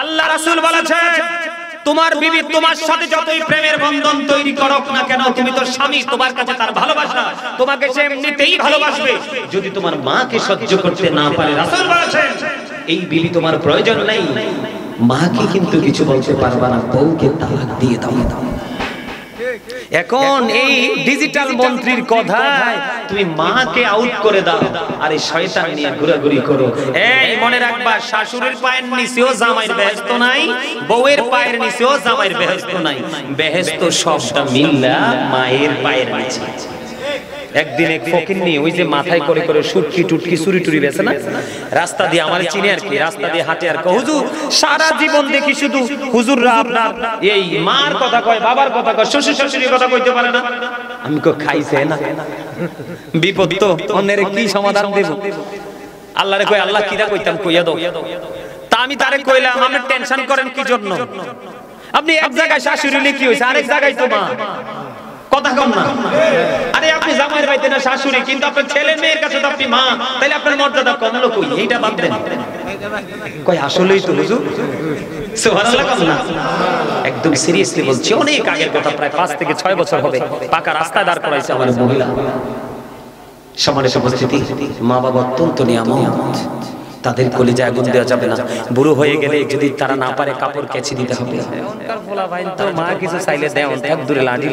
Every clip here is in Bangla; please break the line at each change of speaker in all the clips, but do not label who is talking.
আল্লাহ রাসূল বলেছেন তোমার বিবি তোমার সাথে যতই প্রেমের বন্ধন তৈরি করুক না কেন, তুমি তো স্বামী, তোমার কাছে তার ভালোবাসা, তোমাকে সে এমনিতেই ভালোবাসবে। যদি তোমার মাকে সহ্য করতে না পারে, রাসূল বলেছেন এই বিবি তোমার প্রয়োজন নেই। মাকে কিন্তু কিছু বলতে পারবা না, বউকে তালাক দিয়ে দাও। এখন এই ডিজিটাল মন্ত্রীর কথায় তুমি মাকে আউট করে দাও আর এই শয়তান নিয়ে ঘোরাঘুরি করো। এই মনে রাখবা, শাশুড়ির পায়ের নিচেও জামাইয়ের বেহেশত নাই, বউয়ের পায়ের নিচেও জামাইয়ের বেহেশত নাই। বেহেশত সবটা মিল্লা মায়ের পায়ের নিচে। একদিন এক ফকিন্নি ওই যে মাথায় করে করে সুটকি টুটকি চুরি টুরি বেছে না, রাস্তা দিয়ে আমার চিনি আর কি, রাস্তা দিয়ে হাঁটে আর কয় হুজুর সারা জীবন দেখি শুধু হুজুররা আপনার এই মার কথা কয়, বাবার কথা কয়, শ্বশুর শাশুড়ির কথা কইতে পারে না। আমি কই খাইছে না, বিপদ তো, অন্যের কি সমাধান দেব? আল্লাহরে কই আল্লাহ কিরা কইতাম কইয়া দাও। তা আমি তারে কইলাম আপনি টেনশন করেন কি জন্য? আপনি এক জায়গায় শাশুড়ি হলে কি হইছে, আরেক জায়গায় তো মা। কথা কম না, আরে আপনি জামাইয়ের বাড়িতে না শাশুড়ি, কিন্তু আপনার ছেলে মেয়ের কাছে তো আপনি মা, তাইলে আপনার মর্যাদা কমলো কই? এইটা বাদ দেন। কই আসলেই তো হুজুর, সুবহানাল্লাহ কম না, একদম সিরিয়াসলি বলছি। অনেক আগের কথা, প্রায় 5 থেকে 6 বছর হবে। পাকা রাস্তায় দাঁড় করাইছে আমার মহিলা। সম্মানিত উপস্থিতি, মা বাবা অত্যন্ত নিয়ামত, তাদের কলিজায় আগুন দেওয়া যাবে না। বুড়ো হয়ে গেলে যদি তারা না পারে কাপড় কেচে দিতে হবে। এখনকার পোলা ভাই তো মা কিছু চাইলে দেয় এক দূরে লাঠি।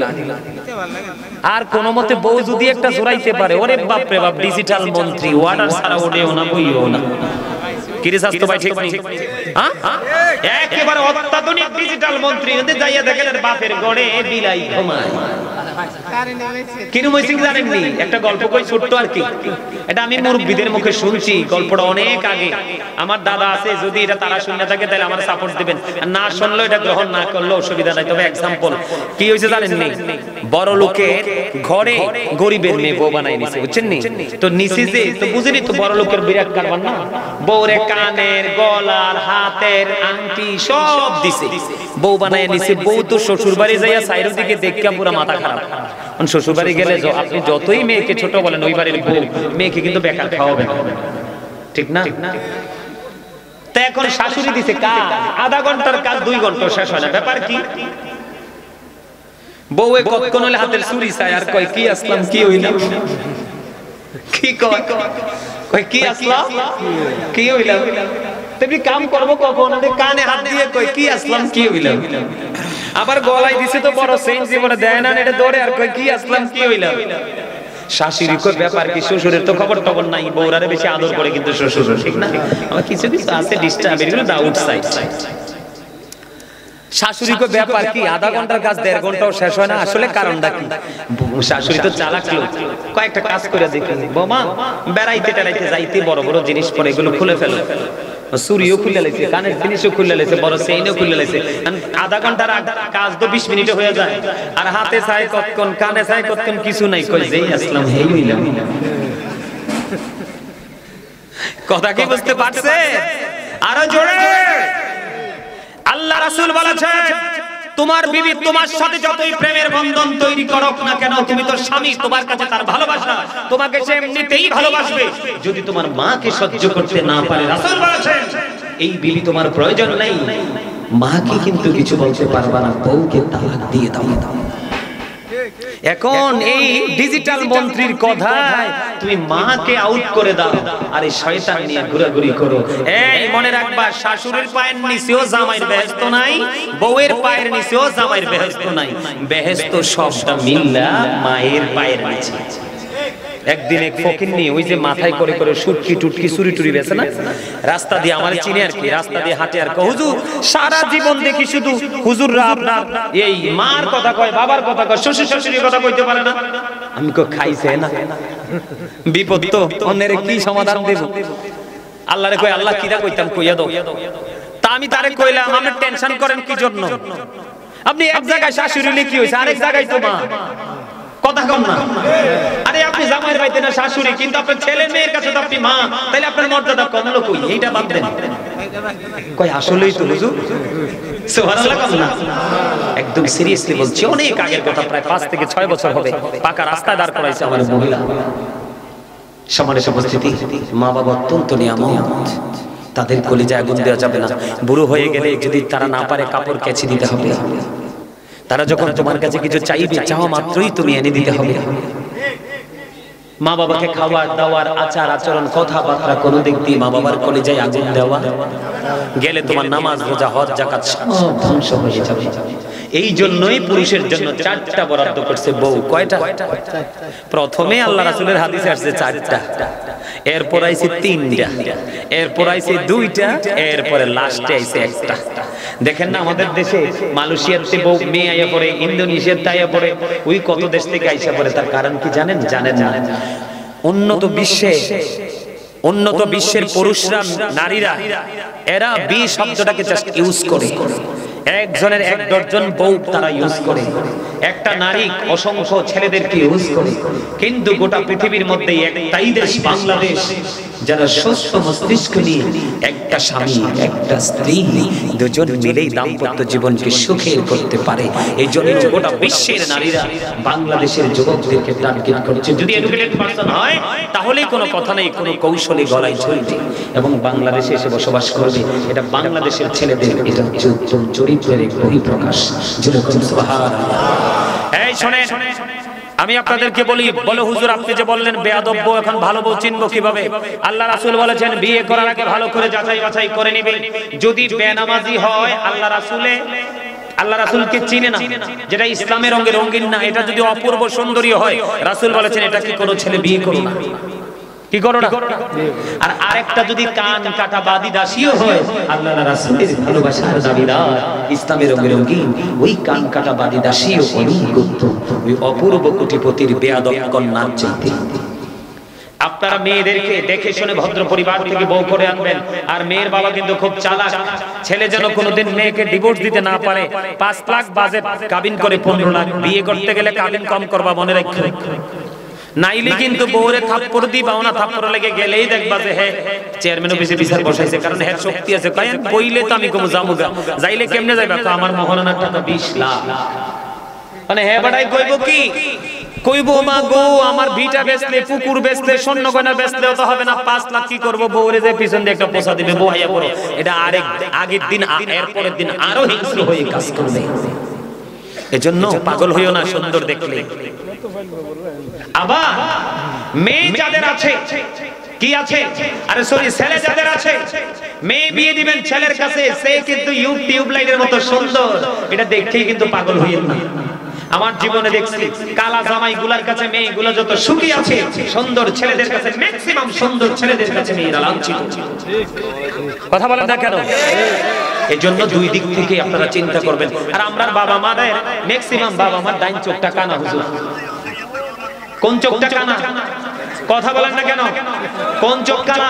আর কোন মতে বউ যদি একটা জোড়াইতে পারে, ওরে বাপ রে বাপ, ডিজিটাল মন্ত্রী, ওয়াটার ছাড়া ওঠেও না, বইও না। কিরে স্বাস্থ্য ভাই ঠিক নেই? একেবারে অত্যাধুনিক ডিজিটাল মন্ত্রী যদি যাইয়া দেখেন বাপের গড়ে বিলাই ঘুমায়। কিরম হইছে জানেননি? একটা গল্প কই ছোট্ট আর কি, এটা আমি মুরব্বিদের মুখে শুনছি। গল্পটা অনেক আগে, আমার দাদা আছে, যদি এটা তারা শুনে থাকে তাহলে আমার সাপোর্ট দিবেন, আর না শুনলে এটা গ্রহণ না করলে অসুবিধা নাই। তবে এক্সাম্পল কি হইছে জানেননি? বড় লোকের ঘরে গরিবের মেয়ে বউ বানাই নিছে, বুঝছেন নি? তো নিচে যে তো বুঝেনি তো, বড় লোকের বিরাট কারবার না, বউরে কানের, গলার, হাতের আংটি সব দিছে, বউ বানাই নিছে। বউ তো শ্বশুর বাড়ি যাইয়া সাইরো দিকে দেখা পুরো মাথা খারাপ। শ্বশুর বাড়ি গেলে আপনি যতই মেয়েকে ছোট বলেন, ওই বাড়ির বউ মেয়েকে কিন্তু বেকার খাওয়াবে, ঠিক না? তা এখন শাশুড়ি দিছে কাজ, আধা ঘন্টার কাজ 2 ঘন্টা শেষ হয় না। ব্যাপার কি? বউয়ে কতক্ষণ হলে হাতের চুরি চায় আর কয় কি আসলাম, কি হইলাম, কি কয় কি আসলাম, কি হইলাম। তুমি কাম করবো কখন? কানে হাত দিয়ে কয় কি আসলাম, কি হইলাম। আবার গলায় দিছে তো বড় চেইন জীবনে দেয় না, এটা ধরে আর কয় কি আসলাম, কি হইলাম। শাশুড়ি কই ব্যাপার কি? শ্বশুরের তো খবর টবর নাই, বউরারে বেশি আদর করে কিন্তু শ্বশুর, ঠিক না? আমার কিছু কিছু আছে ডিস্টার্ব, এগুলো আউটসাইড। শাশুড়ি কই ব্যাপার কি? আধা ঘন্টার কাজ 1.5 ঘন্টাও শেষ হয় না। আসলে কারণটা কি? শাশুড়ি তো চালাক লোক, কয়েকটা কাজ করে দেখি, বৌমা বেড়াইতে টেড়াইতে যাইতে বড় বড় জিনিস পরে এগুলো খুলে ফেলো। চুরিও খুলে লাইছে, কানের জিনিসও খুলে লাইছে, বড় চেইনও খুলে লাইছে। আধা ঘন্টার কাজ তো 20 মিনিটে হয়ে যায়। আর হাতে চাই কতক্ষণ, কানে চাই কতক্ষণ, কিছু নাই। কই যেই আসলাম হেই হইলাম। কথা কি বুঝতে পারছে? আরো জোরে। আল্লাহ রাসূল বলেছেন তোমার বিবি তোমার সাথে যতই প্রেমের বন্ধন তৈরি করুক না কেন, তুমি তো স্বামী, তোমার কাছে তার ভালোবাসা, তোমাকে সে এমনিতেই ভালোবাসবে। যদি তোমার মাকে সহ্য করতে না পারে, রাসূল বলেছেন এই বিবি তোমার প্রয়োজন নেই। মাকে কিন্তু কিছু বলতে পারবা না, বউকে তালাক দিয়ে দাও। এখন এই ডিজিটাল মন্ত্রীর কথায় তুমি মাকে আউট করে দাও আর এই শয়তান নিয়ে ঘোরাঘুরি করো। এই মনে রাখবা, শাশুড়ির পায়ের নিচেও জামাইয়ের বেহেশত নাই, বউয়ের পায়ের নিচেও জামাইয়ের বেহেশত নাই। বেহেশত সবটা মিল্লা মায়ের পায়ের নিচে। একদিন এক ফকিন্নি ওই যে মাথায় করে করে সুটকি টুটকি চুরি টুরি বেছে না, রাস্তা দিয়ে আমার চিনি আর কি, রাস্তা দিয়ে হাঁটে আর কয় হুজুর সারা জীবন দেখি শুধু হুজুররা আপনার এই মার কথা কয়, বাবার কথা কয়, শ্বশুর শাশুড়ির কথা কইতে পারে না। আমি কই খাইছে না, বিপদ তো, অন্যের কি সমাধান দেব? আল্লাহরে কই আল্লাহ কিরা কইতাম কইয়া দাও। তা আমি তারে কইলাম আপনি টেনশন করেন কি জন্য? আপনি এক জায়গায় শাশুড়ি হলে কি হইছে, আরেক জায়গায় তো মা। কথা কম না, আরে আপনি জামাইয়ের বাড়িতে না শাশুড়ি, কিন্তু আপনার ছেলে মেয়ের কাছে তো আপনি মা, তাইলে আপনার মর্যাদা কমলো কই? এইটা বাদ দেন। কই আসলেই তো হুজুর, সুবহানাল্লাহ কম না, একদম সিরিয়াসলি বলছি। অনেক আগের কথা, প্রায় 5 থেকে 6 বছর হবে। পাকা রাস্তায় দাঁড় করাইছে আমার মহিলা। সম্মানিত উপস্থিতি, মা বাবা অত্যন্ত নিয়ামত, তাদের কলিজায় আগুন দেওয়া যাবে না। বুড়ো হয়ে গেলে যদি তারা না পারে কাপড় কেচে দিতে হবে। তারা যখন তোমার কাছে কিছু চাইবে, চাওয়া মাত্রই তুমি এনে দিতে হবে। মা বাবাকে খাবার দাওয়ার, আচার আচরণ, কথাবার্তা কোনো দিক দিয়ে মা বাবার কলিজায় আগুন দেওয়া গেলে তোমার নামাজ, রোজা, হজ, যাকাত সব ধ্বংস হয়ে যাবে। এই জন্যই পুরুষের জন্য 4টা বরাদ্দ করছে বউ। কয়টা? প্রথমে আল্লাহ রাসূলের হাদিসে আসছে 4টা, এরপর আইছে 3টা, এরপর আইছে 2টা, এরপরে লাস্টে আইছে 1টা। দেখেন না আমাদের দেশে মালয়েশিয়াতে বউ মেয়ে আইয়া পড়ে, ইন্দোনেশিয়াতে আইয়া পড়ে, ওই কত দেশ থেকে আইসা পড়ে। তার কারণ কি জানেন? জানেন না। উন্নত বিশ্বের পুরুষরা, নারীরা, এরা বি শব্দটাকে জাস্ট ইউজ করে। একজনের 1 ডজন বউ তারা ইউজ করে। একটা নারী অসংখ্য ছেলেদেরকে ইউজ করে। কিন্তু গোটা পৃথিবীর মধ্যে একটাই দেশ বাংলাদেশ, যারা সুস্থ মস্তিষ্ক নিয়ে একটা স্বামী, একটা স্ত্রী, দুজন মিলেই দাম্পত্য জীবনকে সুখের করতে পারে। এই জন্য গোটা বিশ্বের নারীরা বাংলাদেশের যুবকদেরকে টার্গেট করছে। যদি এডুকেটেড পারসন হয় তাহলেই কোনো কথা নেই, কোনো কৌশলে গলায় ঝুলবে এবং বাংলাদেশে এসে বসবাস করবে। এটা বাংলাদেশের ছেলেদের এটা চরিত্রের এক বহিঃপ্রকাশ। যেরকম সুবহানাল্লাহ। এই শুনেন, আমি আপনাদেরকে বলি, বলো হুজুর আপনি যে বললেন বেয়াদব বউ, এখন ভালো বউ চিনবো কিভাবে? আল্লাহ রাসূল বলেছেন বিয়ে করার আগে ভালো করে যাচাই বাছাই করে নিবে। যদি বেনামাজি হয় আল্লাহ রাসূলকে চিনে না, যেটা ইসলামের রঙে রঙিন না, এটা যদি অপূর্ব সুন্দরী হয় রাসূল বলেছেন এটাকে কোনো ছেলে বিয়ে করো না। কি করো না? আর আরেকটা যদি কান কাটা বাদী দাসীও হয়, আল্লাহর রাসূলের ভালোবাসার দাবিদার, ইসলামের রঙে রঙিন, ওই কান কাটা বাদী দাসীও অনুগত ওই অপূর্ব কোটিপতির বেয়াদব কন্যার চাইতে। আপনারা মেয়েদেরকে দেখে শুনে ভদ্র পরিবার থেকে বউ করে আনবেন। আর মেয়ের বাবা কিন্তু খুব চালাক। ছেলে যেন কোনোদিন মেয়েকে ডিভোর্স দিতে না পারে, 5 লাখ বাজেট, কাবিন করে 15 লাখ। বিয়ে করতে গেলে কাবিন কম করবা, মনে রাখো। নাইলে কিন্তু বউরে থাপ্পড় দিবা, না থাপ্পড় লেগে গেলেই দেখবা যে হ্যাঁ চেয়ারম্যান অফিসে বিচার বসাইছে, কারণ এর শক্তি আছে। কইলে তো আমি কম জামুগা, যাইলে কেমনে যাইবা? আমার মহারণার টাকা 20 লাখ। মানে হ্যাঁ বাড়াই কইব কি? কইব মা গো আমার ভিটা বেচলে, পুকুর বেচলে, স্বর্ণ গয়না বেচলেও তো হবে না, 5 লাখ কি করব? বউরে যে পিছন দিয়ে একটা পোষা দিবে, বউ আইয়া পড়ো। এটা আগের দিন, এর পরের দিন আরো হিংস্র হয়ে কাজ করবে। এজন্য পাগল হইও না সুন্দর দেখলে। আবার মেয়ে যাদের আছে, কি আছে? আরে সরি, ছেলে যাদের আছে, মেয়ে বিয়ে দিবেন ছেলের কাছে, সে কিন্তু ইউটিউব লাইটের মতো সুন্দর, এটা দেখেই কিন্তু পাগল হইয়েন না। আমার জীবনে দেখছি কালা জামাই গুলার কাছে মেয়েগুলো যত সুখী আছে, সুন্দর ছেলেদের কাছে, ম্যাক্সিমাম সুন্দর ছেলেদের কাছে মেয়েরা লাঞ্ছিত। কথা বলেন না কেন? এই জন্য 2 দিক থেকে আপনারা চিন্তা করবেন। আর আমরা বাবা মাদের ম্যাক্সিমাম বাবা মার ডাইন চোখটা কানা হুজুর। কোন চোখটা কানা? কথা বলেন না কেন? কোন চোখ কানা?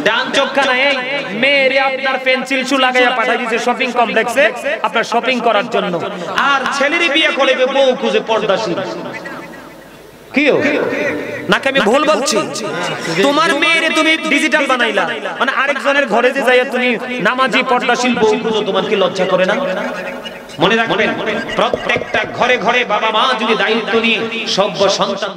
ডান চোখ কানা। এই মেয়েরে আপনার পেন্সিল শু লাগাইয়া পাঠাই দিয়েছে শপিং কমপ্লেক্সে আপনার শপিং করার জন্য, আর ছেলের বিয়ে করবে বউ খুঁজে পর্দাশীল। কিও নাকি আমি ভুল বলছি? তোমার মেয়েরে তুমি ডিজিটাল বানাইলা, মানে আরেকজনের ঘরে যে যাইয়া তুমি নামাজি পর্দাশীল বউ খুঁজো, তোমার কি লজ্জা করে না? মনে রাখবেন, প্রত্যেকটা ঘরে ঘরে বাবা মা যদি দায়িত্ব নিয়ে সভ্য সন্তান